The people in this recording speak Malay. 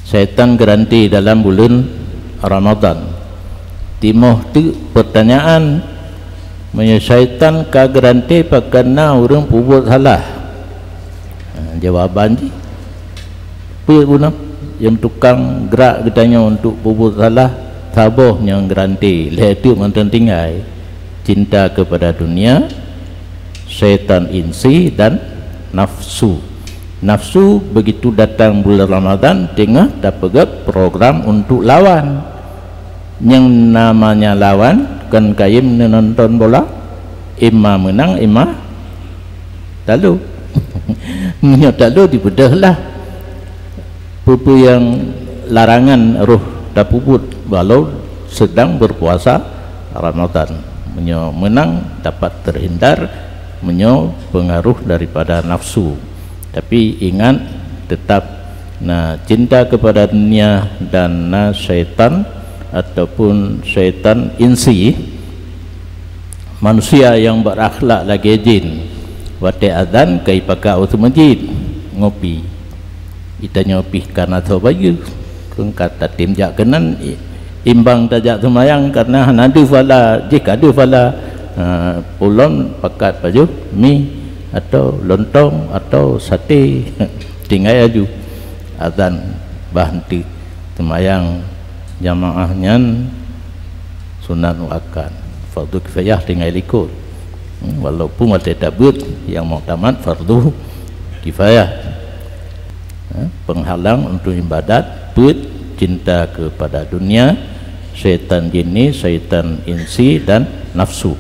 Syaitan garanti dalam bulan Ramadan. Timoh tu pertanyaan punya syaitan ka garanti pakana orang pubut salah. Jawaban je apa guna yang tukang gerak katanya untuk pubut salah taboh yang garanti iaitu mantan tinggal cinta kepada dunia, syaitan insi dan nafsu. Nafsu begitu datang bulan Ramadan tengah dapat program untuk lawan. Yang namanya lawan kan kayim menonton bola, imma menang imma talu. Menyo talu dibedahlah pupu yang larangan roh dapubut walau sedang berpuasa Ramadan. Menyo menang dapat terhindar menyo pengaruh daripada nafsu. Tapi ingat tetap cinta kepada dunia dan syaitan ataupun syaitan insi, manusia yang berakhlak lagi jin wate adzan kai paka utu masjid ngopi ita nyopi karena tho baju keng kata tim jak kenan imbang tajak semayang karena hanadu fala jika adu fala pulon pakat baju mi atau lontong atau sate tinggal aju adzan bahenti semayang jamaahnya sunat muakkad fardu kifayah tinggal ikut walaupun ada tabut yang muktamad fardu kifayah. Penghalang untuk ibadat put cinta kepada dunia, syaitan jinni, syaitan insi dan nafsu.